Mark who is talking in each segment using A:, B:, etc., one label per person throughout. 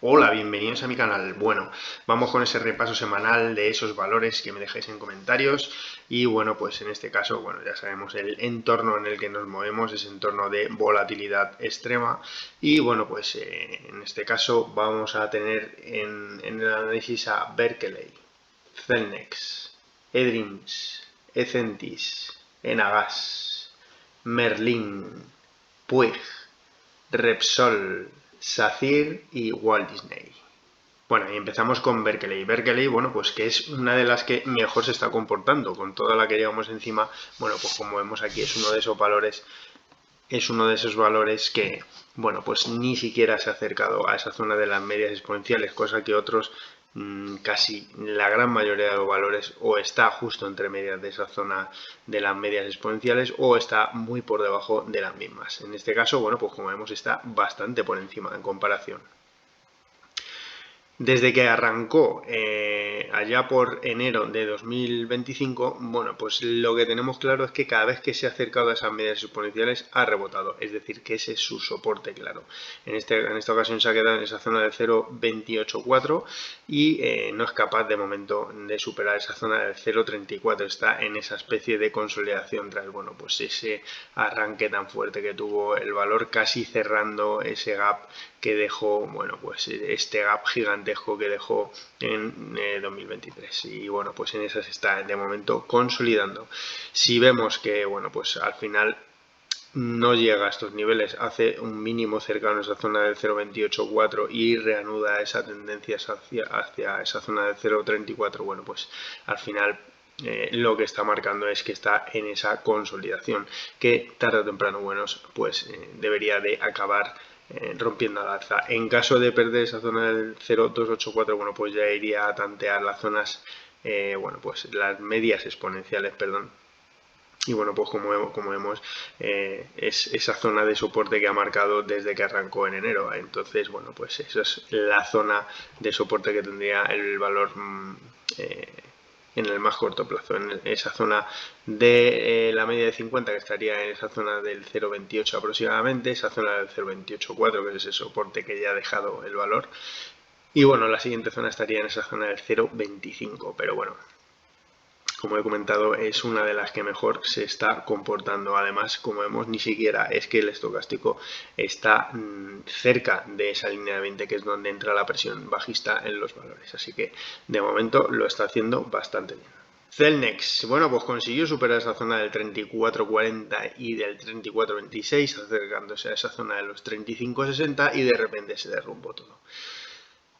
A: Hola, bienvenidos a mi canal. Bueno, vamos con ese repaso semanal de esos valores que me dejáis en comentarios y bueno, pues en este caso, bueno, ya sabemos el entorno en el que nos movemos, es entorno de volatilidad extrema y bueno, pues en este caso vamos a tener en el análisis a Berkeley, Celnex, eDreams, Ecentis, Enagas, Merlin, Puig, Repsol, SACIR y Walt Disney. Bueno, y empezamos con Berkeley. Berkeley, bueno, pues que es una de las que mejor se está comportando. Con toda la que llevamos encima, bueno, pues como vemos aquí, es uno de esos valores, que, bueno, pues ni siquiera se ha acercado a esa zona de las medias exponenciales, cosa que otros, casi la gran mayoría de los valores, o está justo entre medias de esa zona de las medias exponenciales, o está muy por debajo de las mismas. En este caso, bueno, pues como vemos, está bastante por encima en comparación. Desde que arrancó allá por enero de 2025, bueno, pues lo que tenemos claro es que cada vez que se ha acercado a esas medias exponenciales ha rebotado, es decir, que ese es su soporte claro. En esta ocasión se ha quedado en esa zona del 0,284 y no es capaz de momento de superar esa zona del 0,34, está en esa especie de consolidación tras, bueno, pues ese arranque tan fuerte que tuvo el valor, casi cerrando ese gap que dejó, bueno, pues este gap gigantesco que dejó en 2023 y bueno, pues en esas está de momento consolidando. Si vemos que, bueno, pues al final no llega a estos niveles, hace un mínimo cercano a esa zona del 0,284 y reanuda esa tendencia hacia esa zona del 0,34, bueno, pues al final lo que está marcando es que está en esa consolidación que tarde o temprano, bueno, pues debería de acabar rompiendo al alza. En caso de perder esa zona del 0,284, bueno, pues ya iría a tantear las zonas, bueno, pues las medias exponenciales, perdón. Y bueno, pues como vemos, es esa zona de soporte que ha marcado desde que arrancó en enero. Entonces, bueno, pues esa es la zona de soporte que tendría el valor en el más corto plazo, en esa zona de la media de 50, que estaría en esa zona del 0,28 aproximadamente, esa zona del 0,284, que es ese soporte que ya ha dejado el valor. Y bueno, la siguiente zona estaría en esa zona del 0,25, pero bueno, como he comentado, es una de las que mejor se está comportando. Además, como vemos, ni siquiera es que el estocástico está cerca de esa línea de 20, que es donde entra la presión bajista en los valores. Así que, de momento, lo está haciendo bastante bien. Celnex, bueno, pues consiguió superar esa zona del 34.40 y del 34.26, acercándose a esa zona de los 35.60 y de repente se derrumbó todo.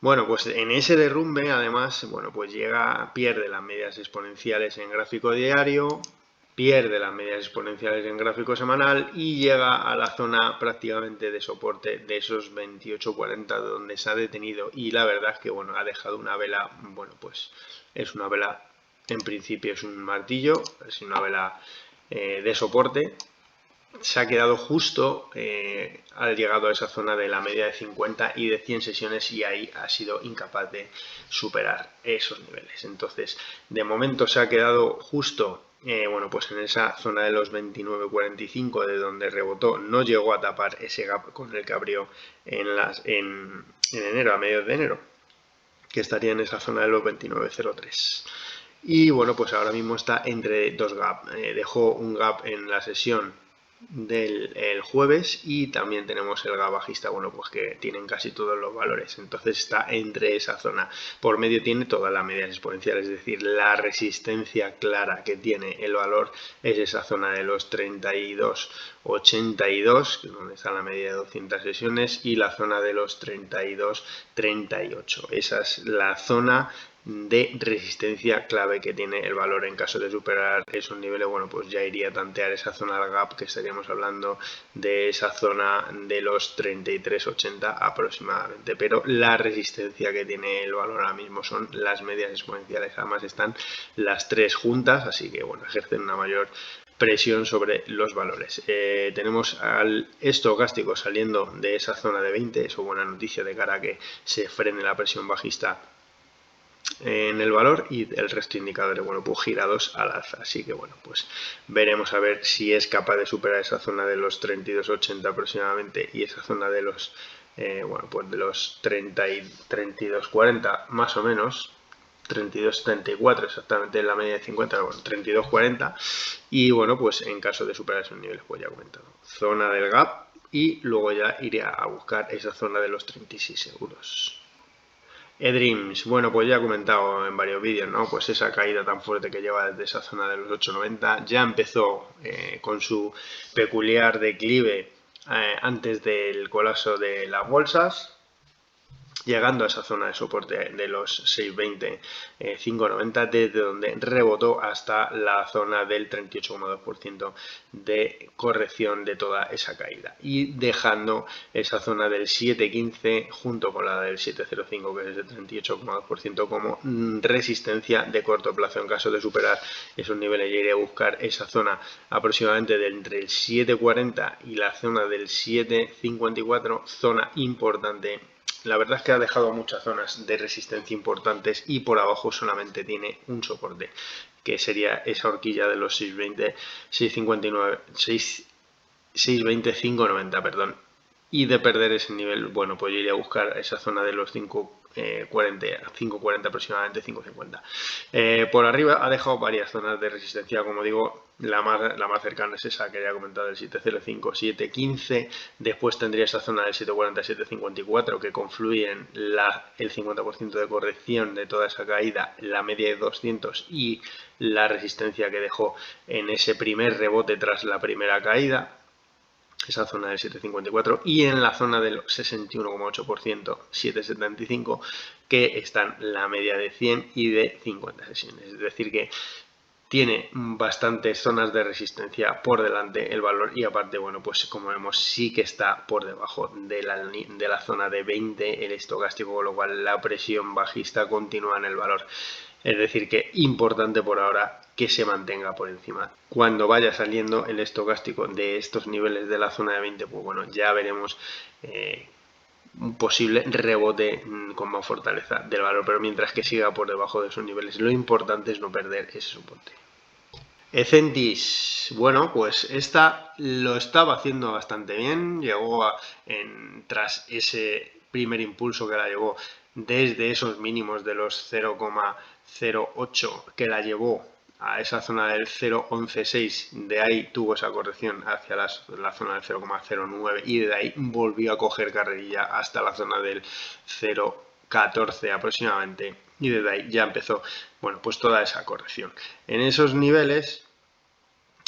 A: Bueno, pues en ese derrumbe, además, bueno, pues pierde las medias exponenciales en gráfico diario, pierde las medias exponenciales en gráfico semanal y llega a la zona prácticamente de soporte de esos 28.40 donde se ha detenido. Y la verdad es que, bueno, ha dejado una vela, bueno, pues es una vela, en principio es un martillo, es una vela de soporte. Se ha quedado justo, ha llegado a esa zona de la media de 50 y de 100 sesiones y ahí ha sido incapaz de superar esos niveles. Entonces, de momento se ha quedado justo, bueno, pues en esa zona de los 29.45 de donde rebotó, no llegó a tapar ese gap con el que abrió en enero, a mediados de enero, que estaría en esa zona de los 29.03. Y bueno, pues ahora mismo está entre dos gaps. Dejó un gap en la sesión del jueves y también tenemos el gap bajista, bueno, pues que tienen casi todos los valores. Entonces está entre esa zona. Por medio tiene todas las medias exponenciales, es decir, la resistencia clara que tiene el valor es esa zona de los 32.82, donde está la media de 200 sesiones, y la zona de los 32.38. Esa es la zona de resistencia clave que tiene el valor. En caso de superar esos niveles, bueno, pues ya iría a tantear esa zona del gap, que estaríamos hablando de esa zona de los 33.80 aproximadamente, pero la resistencia que tiene el valor ahora mismo son las medias exponenciales. Además están las tres juntas, así que bueno, ejercen una mayor presión sobre los valores. Tenemos al estocástico saliendo de esa zona de 20, eso buena noticia de cara a que se frene la presión bajista en el valor, y el resto de indicadores, bueno, pues girados al alza. Así que bueno, pues veremos a ver si es capaz de superar esa zona de los 32.80 aproximadamente y esa zona de los bueno, pues de los 30 y 32,40 más o menos, 32,74 exactamente en la media de 50, bueno, 32,40, y bueno, pues en caso de superar esos niveles, pues ya he comentado, zona del gap, y luego ya iré a buscar esa zona de los 36 euros. eDreams, bueno, pues ya he comentado en varios vídeos, ¿no? Pues esa caída tan fuerte que lleva desde esa zona de los 8,90 ya empezó con su peculiar declive antes del colapso de las bolsas, llegando a esa zona de soporte de los 6,20, 5,90, desde donde rebotó hasta la zona del 38,2% de corrección de toda esa caída, y dejando esa zona del 7,15 junto con la del 7,05, que es el 38,2%, como resistencia de corto plazo. En caso de superar esos niveles, ya iré a buscar esa zona aproximadamente de entre el 7,40 y la zona del 7,54, zona importante. La verdad es que ha dejado muchas zonas de resistencia importantes y por abajo solamente tiene un soporte, que sería esa horquilla de los 6,20, 6,59, 6,20, 5,90, perdón. Y de perder ese nivel, bueno, pues yo iría a buscar esa zona de los 5,40 aproximadamente, 5,50. Por arriba ha dejado varias zonas de resistencia, como digo, la más cercana es esa que ya he comentado, el 7,05, 7,15. Después tendría esa zona del 7,40, 7,54, que confluyen el 50% de corrección de toda esa caída, la media de 200 y la resistencia que dejó en ese primer rebote tras la primera caída, esa zona del 7,54, y en la zona del 61,8%, 7,75, que están la media de 100 y de 50 sesiones. Es decir, que tiene bastantes zonas de resistencia por delante el valor, y aparte, bueno, pues como vemos, sí que está por debajo de la zona de 20 el estocástico, con lo cual la presión bajista continúa en el valor. Es decir, que importante por ahora que se mantenga por encima. Cuando vaya saliendo el estocástico de estos niveles de la zona de 20, pues bueno, ya veremos un posible rebote con más fortaleza del valor, pero mientras que siga por debajo de esos niveles, lo importante es no perder ese soporte. Ecentis, bueno, pues esta lo estaba haciendo bastante bien, llegó tras ese primer impulso que la llevó desde esos mínimos de los 0,08 que la llevó a esa zona del 0,116, de ahí tuvo esa corrección hacia la zona del 0,09 y de ahí volvió a coger carrerilla hasta la zona del 0,14 aproximadamente, y desde ahí ya empezó, bueno, pues toda esa corrección. En esos niveles,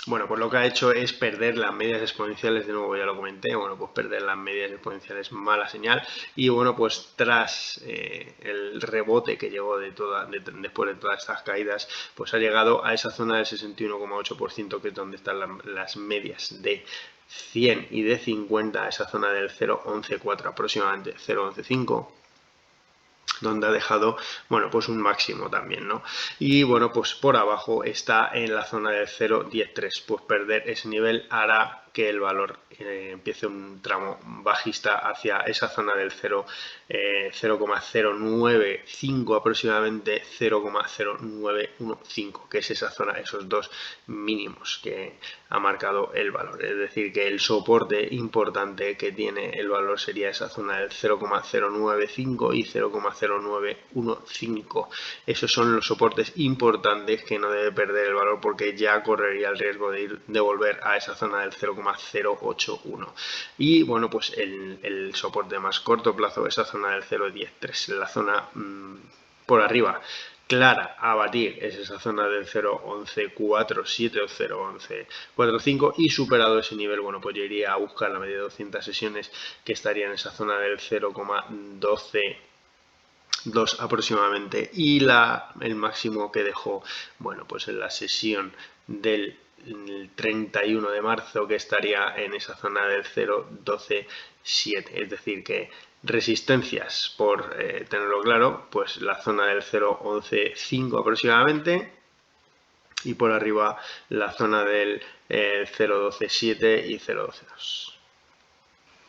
A: bueno, pues lo que ha hecho es perder las medias exponenciales, de nuevo ya lo comenté, bueno, pues perder las medias exponenciales, mala señal, y bueno, pues tras el rebote que llegó después de todas estas caídas, pues ha llegado a esa zona del 61,8%, que es donde están las medias de 100 y de 50, esa zona del 0,114 aproximadamente, 0,115, donde ha dejado, bueno, pues un máximo también, ¿no? Y bueno, pues por abajo está en la zona del 0,103, pues perder ese nivel hará que el valor empiece un tramo bajista hacia esa zona del 0,095 aproximadamente, 0,0915, que es esa zona, esos dos mínimos que ha marcado el valor. Es decir, que el soporte importante que tiene el valor sería esa zona del 0,095 y 0,0915. Esos son los soportes importantes que no debe perder el valor, porque ya correría el riesgo de volver a esa zona del 0,081. Y bueno, pues el soporte más corto plazo, esa zona del 0,103, la zona por arriba clara a batir es esa zona del 0,1147 o 0,1145, y superado ese nivel, bueno, pues yo iría a buscar la media de 200 sesiones, que estaría en esa zona del 0,122 aproximadamente, y el máximo que dejó, bueno, pues en la sesión del 31 de marzo, que estaría en esa zona del 0,127. Es decir, que resistencias, por tenerlo claro, pues la zona del 0,115 aproximadamente, y por arriba la zona del 0,127 y 0,122.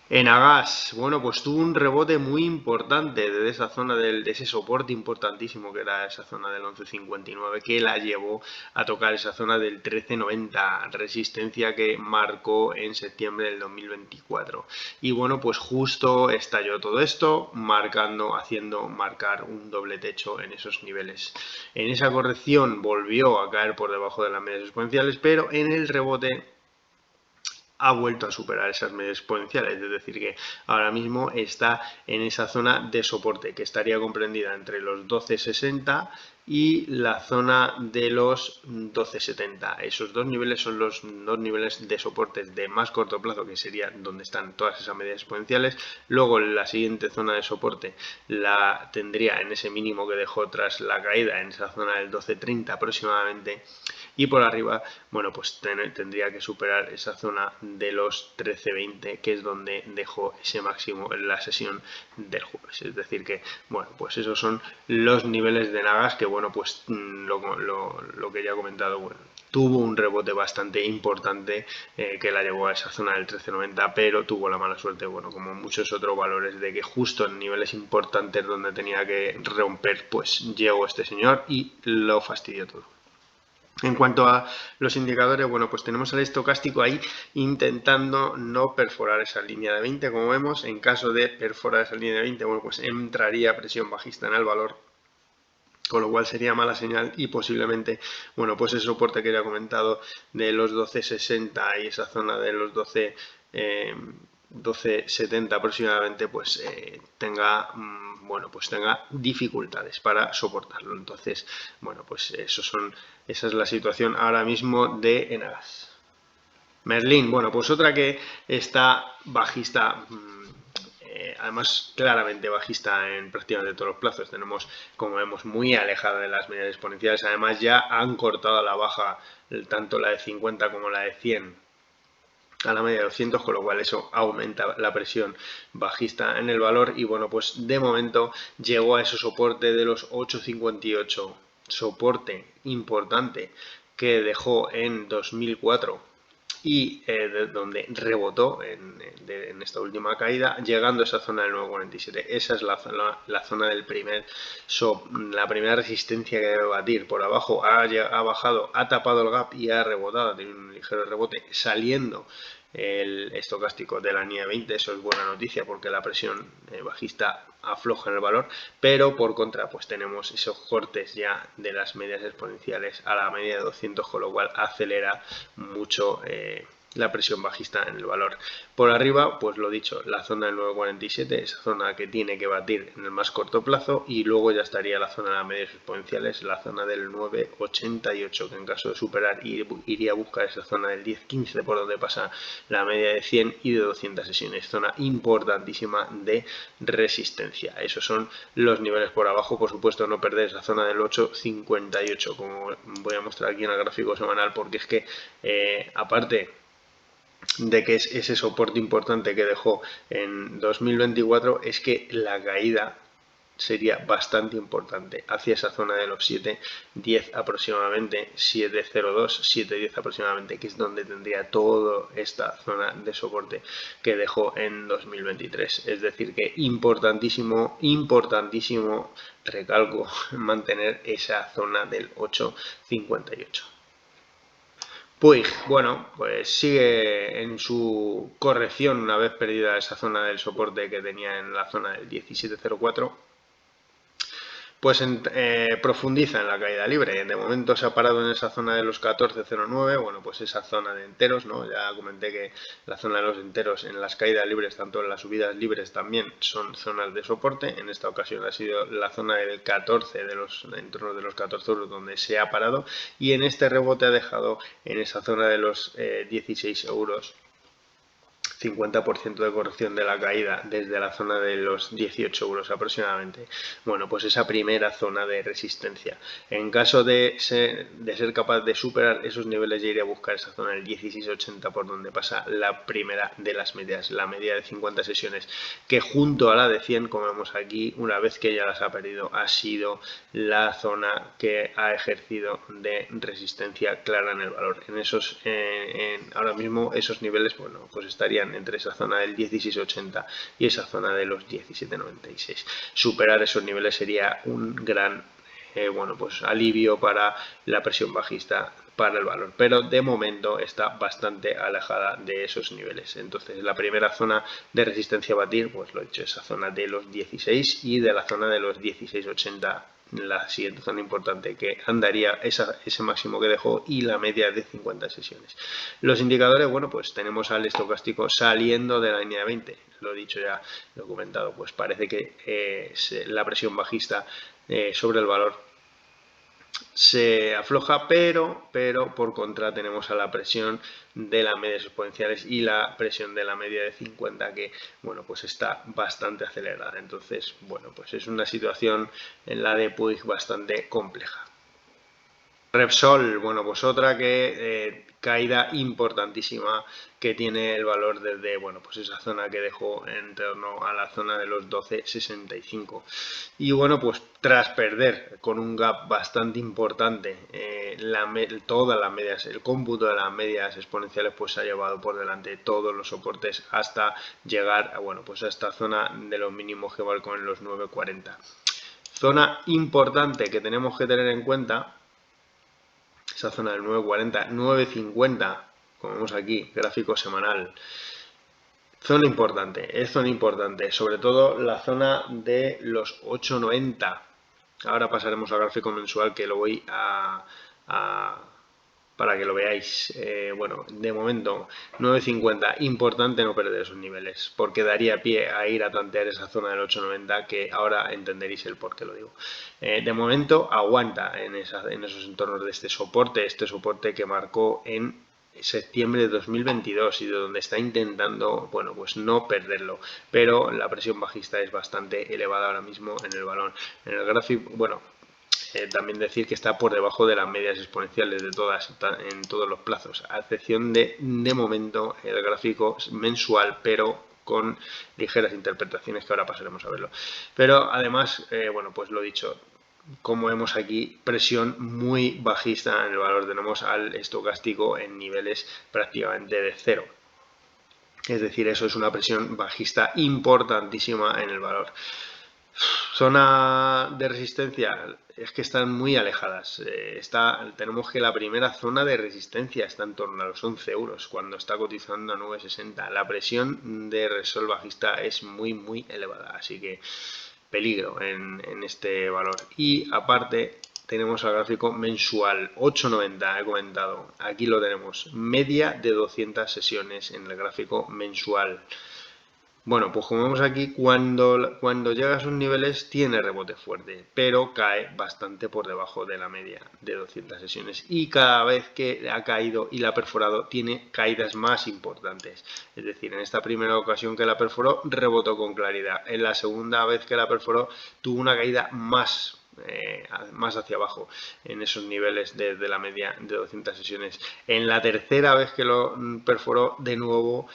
A: En Agas, bueno, pues tuvo un rebote muy importante de esa zona de ese soporte importantísimo que era esa zona del 11.59 que la llevó a tocar esa zona del 13.90, resistencia que marcó en septiembre del 2024. Y bueno, pues justo estalló todo esto, haciendo marcar un doble techo en esos niveles. En esa corrección volvió a caer por debajo de las medias exponenciales, pero en el rebote ha vuelto a superar esas medias exponenciales, es decir, que ahora mismo está en esa zona de soporte que estaría comprendida entre los 12.60 y la zona de los 12.70. Esos dos niveles son los dos niveles de soporte de más corto plazo, que sería donde están todas esas medias exponenciales. Luego la siguiente zona de soporte la tendría en ese mínimo que dejó tras la caída, en esa zona del 12.30 aproximadamente. Y por arriba, bueno, pues tendría que superar esa zona de los 13.20, que es donde dejó ese máximo en la sesión del jueves. Es decir que, bueno, pues esos son los niveles de Nagas que, bueno, pues lo que ya he comentado, bueno, tuvo un rebote bastante importante que la llevó a esa zona del 13.90, pero tuvo la mala suerte, bueno, como muchos otros valores, de que justo en niveles importantes donde tenía que romper, pues llegó este señor y lo fastidió todo. En cuanto a los indicadores, bueno, pues tenemos el estocástico ahí intentando no perforar esa línea de 20, como vemos. En caso de perforar esa línea de 20, bueno, pues entraría presión bajista en el valor, con lo cual sería mala señal y posiblemente, bueno, pues ese soporte que ya he comentado de los 12.60 y esa zona de los 12.70 aproximadamente, pues tenga, bueno, pues tenga dificultades para soportarlo. Entonces, bueno, pues esa es la situación ahora mismo de Enagas. Merlin, bueno, pues otra que está bajista, además claramente bajista en prácticamente todos los plazos. Tenemos, como vemos, muy alejada de las medias exponenciales. Además ya han cortado a la baja tanto la de 50 como la de 100 a la media de 200, con lo cual eso aumenta la presión bajista en el valor. Y bueno, pues de momento llegó a ese soporte de los 8.58, soporte importante que dejó en 2004 y de donde rebotó en esta última caída, llegando a esa zona del 9.47. Esa es la zona del la primera resistencia que debe batir. Por abajo ha bajado, ha tapado el gap y ha rebotado, ha tenido un ligero rebote saliendo el estocástico de la línea 20. Eso es buena noticia porque la presión bajista afloja en el valor, pero por contra pues tenemos esos cortes ya de las medias exponenciales a la media de 200, con lo cual acelera mucho la presión bajista en el valor. Por arriba, pues lo dicho, la zona del 9.47, esa zona que tiene que batir en el más corto plazo, y luego ya estaría la zona de las medias exponenciales, la zona del 9.88, que en caso de superar iría a buscar esa zona del 10.15 por donde pasa la media de 100 y de 200 sesiones, zona importantísima de resistencia. Esos son los niveles por abajo. Por supuesto, no perder esa zona del 8.58, como voy a mostrar aquí en el gráfico semanal, porque es que aparte de que es ese soporte importante que dejó en 2024, es que la caída sería bastante importante hacia esa zona de los 7.10 aproximadamente, 7.02, 7.10 aproximadamente, que es donde tendría toda esta zona de soporte que dejó en 2023. Es decir que importantísimo, importantísimo, recalco, mantener esa zona del 8.58. Puig, bueno, pues sigue en su corrección una vez perdida esa zona del soporte que tenía en la zona del 17.04. Pues profundiza en la caída libre. De momento se ha parado en esa zona de los 14.09, bueno, pues esa zona de enteros, ¿no? Ya comenté que la zona de los enteros en las caídas libres, tanto en las subidas libres también son zonas de soporte. En esta ocasión ha sido la zona del 14, en torno de los 14 euros, donde se ha parado, y en este rebote ha dejado en esa zona de los 16 euros. 50% de corrección de la caída desde la zona de los 18 euros aproximadamente. Bueno, pues esa primera zona de resistencia. En caso de ser capaz de superar esos niveles, ya iré a buscar esa zona del 16.80 por donde pasa la primera de las medias, la media de 50 sesiones, que junto a la de 100, como vemos aquí, una vez que ya las ha perdido, ha sido la zona que ha ejercido de resistencia clara en el valor. En esos, ahora mismo esos niveles, bueno, pues estarían entre esa zona del 16,80 y esa zona de los 17,96. Superar esos niveles sería un gran bueno, pues alivio para la presión bajista para el valor, pero de momento está bastante alejada de esos niveles. Entonces la primera zona de resistencia a batir, pues lo he dicho, esa zona de los 16 y de la zona de los 16,80, la siguiente zona importante que andaría ese máximo que dejó y la media de 50 sesiones. Los indicadores, bueno, pues tenemos al estocástico saliendo de la línea de 20, lo he dicho ya, lo he comentado, pues parece que la presión bajista sobre el valor se afloja, pero por contra tenemos a la presión de las medias exponenciales y la presión de la media de 50 que, bueno, pues está bastante acelerada. Entonces, bueno, pues es una situación en la de Puig bastante compleja. Repsol, bueno, pues otra que caída importantísima que tiene el valor desde, bueno, pues esa zona que dejó en torno a la zona de los 12,65. Y bueno, pues tras perder con un gap bastante importante todas las medias, el cómputo de las medias exponenciales, pues se ha llevado por delante todos los soportes hasta llegar a, bueno, pues a esta zona de los mínimos que van con los 9,40. Zona importante que tenemos que tener en cuenta, esa zona del 9,40, 9,50, como vemos aquí, gráfico semanal. Zona importante, es zona importante, sobre todo la zona de los 8,90. Ahora pasaremos al gráfico mensual que lo voy para que lo veáis. Bueno, de momento 9,50, importante no perder esos niveles, porque daría pie a ir a tantear esa zona del 8,90, que ahora entenderéis el por qué lo digo. De momento aguanta en esos entornos de este soporte que marcó en septiembre de 2022 y de donde está intentando, bueno, pues no perderlo, pero la presión bajista es bastante elevada ahora mismo en el valor. En el gráfico, bueno, también decir que está por debajo de las medias exponenciales de en todos los plazos, a excepción de momento, el gráfico mensual, pero con ligeras interpretaciones que ahora pasaremos a verlo. Pero además, bueno, pues lo dicho, como vemos aquí, presión muy bajista en el valor. Tenemos al estocástico en niveles prácticamente de cero. Es decir, eso es una presión bajista importantísima en el valor. Zona de resistencia, es que están muy alejadas. Tenemos que la primera zona de resistencia está en torno a los 11 euros, cuando está cotizando a 9,60. La presión de Repsol bajista es muy elevada, así que peligro en este valor. Y aparte tenemos el gráfico mensual 8,90, he comentado, aquí lo tenemos, media de 200 sesiones en el gráfico mensual. Bueno, pues como vemos aquí, cuando llega a sus niveles tiene rebote fuerte, pero cae bastante por debajo de la media de 200 sesiones. Y cada vez que ha caído y la ha perforado, tiene caídas más importantes. Es decir, en esta primera ocasión que la perforó, rebotó con claridad. En la segunda vez que la perforó, tuvo una caída más hacia abajo en esos niveles de la media de 200 sesiones. En la tercera vez que lo perforó, de nuevo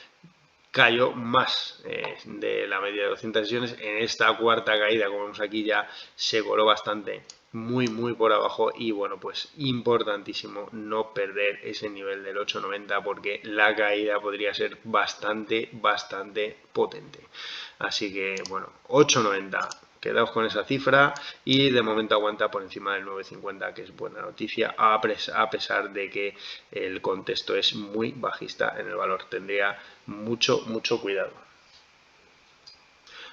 A: cayó más de la media de 200 sesiones. En esta cuarta caída, como vemos aquí, ya se coló bastante, muy por abajo. Y bueno, pues importantísimo no perder ese nivel del 8,90, porque la caída podría ser bastante potente. Así que bueno, 8,90, quedaos con esa cifra, y de momento aguanta por encima del 9,50, que es buena noticia, a pesar de que el contexto es muy bajista en el valor. Tendría mucho cuidado.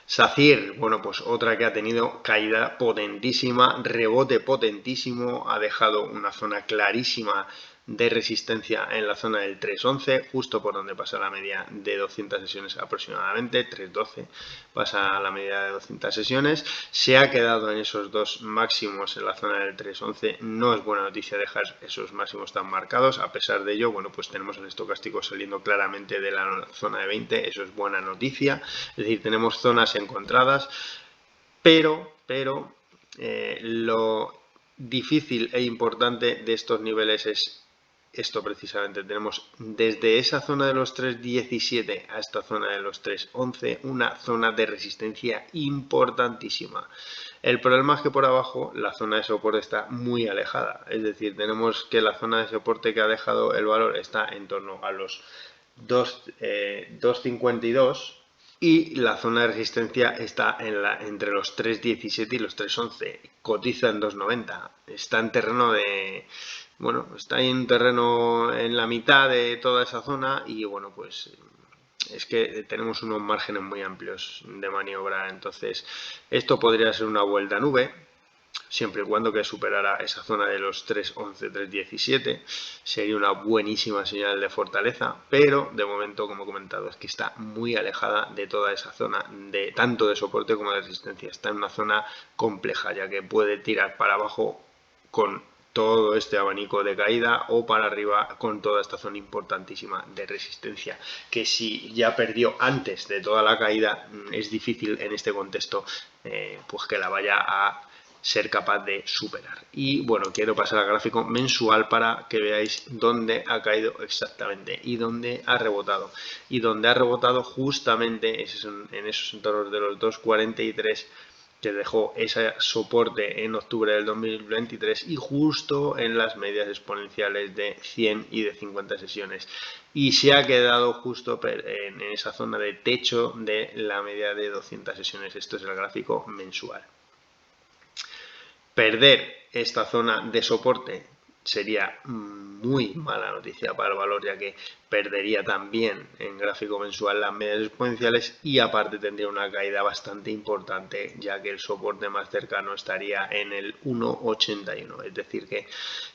A: SACIR, bueno, pues otra que ha tenido caída potentísima, rebote potentísimo, ha dejado una zona clarísima de resistencia en la zona del 3,11, justo por donde pasa la media de 200 sesiones aproximadamente, 3,12 pasa la media de 200 sesiones, se ha quedado en esos dos máximos en la zona del 3,11, no es buena noticia dejar esos máximos tan marcados. A pesar de ello, bueno, pues tenemos el estocástico saliendo claramente de la zona de 20, eso es buena noticia, es decir, tenemos zonas encontradas, pero lo difícil e importante de estos niveles es esto precisamente. Tenemos desde esa zona de los 3,17 a esta zona de los 3,11 una zona de resistencia importantísima. El problema es que por abajo la zona de soporte está muy alejada, es decir, tenemos que la zona de soporte que ha dejado el valor está en torno a los 2.52 y la zona de resistencia está entre los 3.17 y los 3.11. Cotiza en 2.90. Está en terreno de... Bueno, está en un terreno en la mitad de toda esa zona y bueno, pues es que tenemos unos márgenes muy amplios de maniobra. Entonces, esto podría ser una vuelta a nube, siempre y cuando que superara esa zona de los 3.11, 3.17, sería una buenísima señal de fortaleza, pero de momento, como he comentado, es que está muy alejada de toda esa zona, de tanto de soporte como de resistencia. Está en una zona compleja, ya que puede tirar para abajo con todo este abanico de caída o para arriba con toda esta zona importantísima de resistencia, que si ya perdió antes de toda la caída, es difícil en este contexto pues que la vaya a ser capaz de superar. Y bueno, quiero pasar al gráfico mensual para que veáis dónde ha caído exactamente y dónde ha rebotado. Y dónde ha rebotado justamente en esos entornos de los 2.43, que dejó ese soporte en octubre del 2023 y justo en las medias exponenciales de 100 y de 50 sesiones. Y se ha quedado justo en esa zona de techo de la media de 200 sesiones. Esto es el gráfico mensual. Perder esta zona de soporte sería muy mala noticia para el valor, ya que perdería también en gráfico mensual las medias exponenciales y aparte tendría una caída bastante importante, ya que el soporte más cercano estaría en el 1.81. Es decir que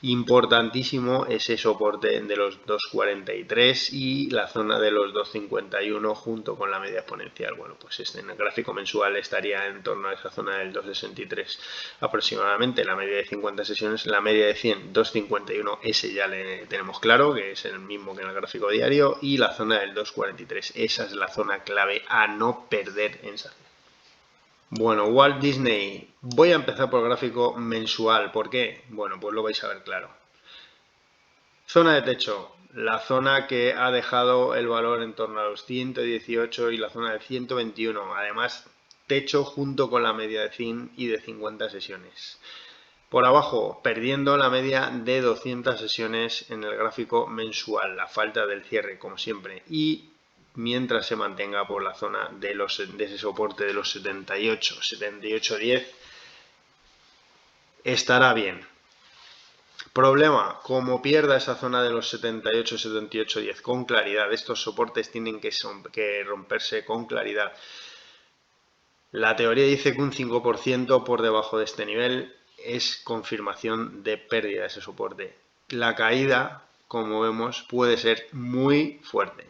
A: importantísimo ese soporte de los 2.43 y la zona de los 2.51 junto con la media exponencial. Bueno, pues en el gráfico mensual estaría en torno a esa zona del 2.63 aproximadamente. La media de 50 sesiones, la media de 100, 2.51, ese ya le tenemos claro que es el mismo que en el gráfico diario, y la zona del 2.43, esa es la zona clave a no perder en esa. Bueno, Walt Disney, voy a empezar por el gráfico mensual. ¿Por qué? Bueno, pues lo vais a ver claro. Zona de techo, la zona que ha dejado el valor en torno a los 118 y la zona de 121. Además, techo junto con la media de 100 y de 50 sesiones. Por abajo, perdiendo la media de 200 sesiones en el gráfico mensual, la falta del cierre, como siempre. Y mientras se mantenga por la zona de ese soporte de los 78, 78.10, estará bien. Problema, como pierda esa zona de los 78, 78.10 con claridad, estos soportes tienen que romperse con claridad. La teoría dice que un 5% por debajo de este nivel es confirmación de pérdida de ese soporte. La caída, como vemos, puede ser muy fuerte.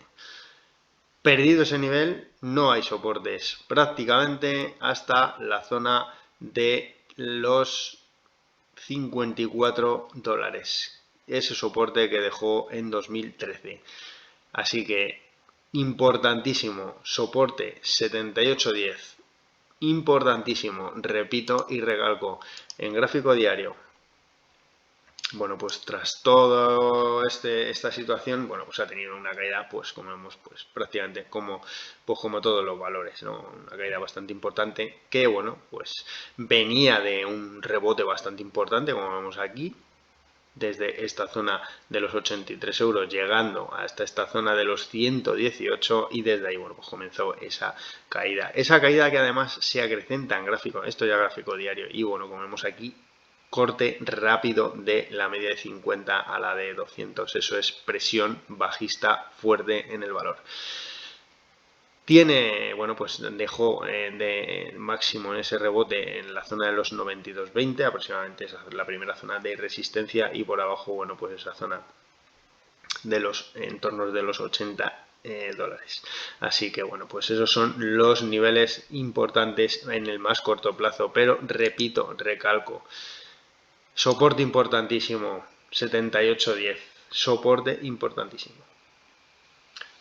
A: Perdido ese nivel, no hay soportes prácticamente hasta la zona de los $54, ese soporte que dejó en 2013. Así que importantísimo, soporte 78.10, importantísimo, repito y recalco, en gráfico diario. Bueno, pues tras toda esta situación, bueno, pues ha tenido una caída, pues como vemos, pues prácticamente como todos los valores, ¿no? Una caída bastante importante que, bueno, pues venía de un rebote bastante importante, como vemos aquí, desde esta zona de los 83 euros llegando hasta esta zona de los 118 y desde ahí, bueno, pues comenzó esa caída. Esa caída que además se acrecenta en gráfico, esto ya gráfico diario, y bueno, como vemos aquí, corte rápido de la media de 50 a la de 200. Eso es presión bajista fuerte en el valor. Tiene, bueno, pues dejó de máximo en ese rebote en la zona de los 92.20, aproximadamente esa es la primera zona de resistencia, y por abajo, bueno, pues esa zona de los entornos de los 80 dólares. Así que bueno, pues esos son los niveles importantes en el más corto plazo, pero repito, recalco, soporte importantísimo, 78.10, soporte importantísimo.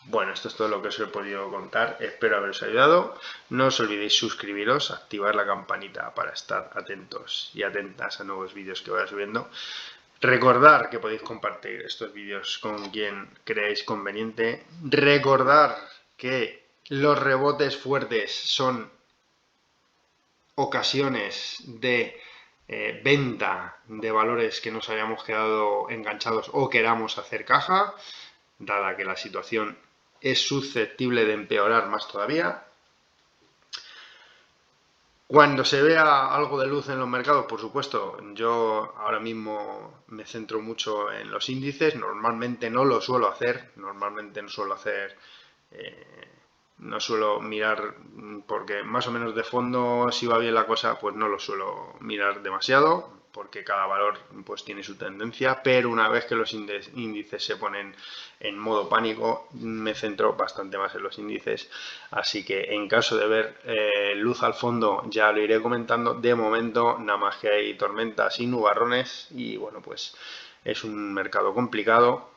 A: Bueno, esto es todo lo que os he podido contar, espero haberos ayudado. No os olvidéis suscribiros, activar la campanita para estar atentos y atentas a nuevos vídeos que vaya subiendo. Recordar que podéis compartir estos vídeos con quien creáis conveniente. Recordar que los rebotes fuertes son ocasiones de venta de valores que nos hayamos quedado enganchados o queramos hacer caja, dada que la situación es susceptible de empeorar más todavía. Cuando se vea algo de luz en los mercados, por supuesto, yo ahora mismo me centro mucho en los índices. Normalmente no lo suelo hacer, no suelo mirar, porque más o menos de fondo, si va bien la cosa, pues no lo suelo mirar demasiado, porque cada valor pues tiene su tendencia, pero una vez que los índices se ponen en modo pánico, me centro bastante más en los índices. Así que en caso de ver luz al fondo, ya lo iré comentando. De momento, nada más que hay tormentas y nubarrones, y bueno, pues es un mercado complicado,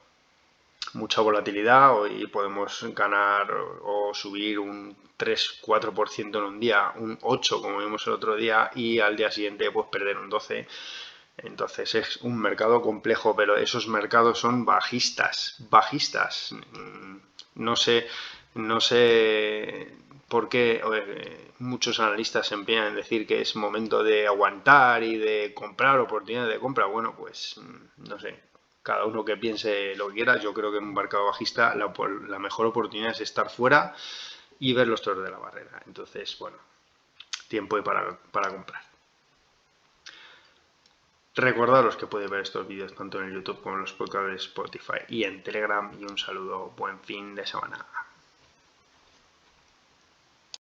A: mucha volatilidad. Hoy podemos ganar o subir un 3-4% en un día, un 8% como vimos el otro día, y al día siguiente pues perder un 12%. Entonces es un mercado complejo, pero esos mercados son bajistas, bajistas. No sé, no sé por qué muchos analistas se empeñan en decir que es momento de aguantar y de comprar, oportunidades de compra. Bueno, pues no sé, cada uno que piense lo que quiera. Yo creo que en un mercado bajista la mejor oportunidad es estar fuera y ver los toros de la barrera. Entonces, bueno, tiempo para comprar. Recordaros que podéis ver estos vídeos tanto en el YouTube como en los podcasts de Spotify y en Telegram. Y un saludo, buen fin de semana.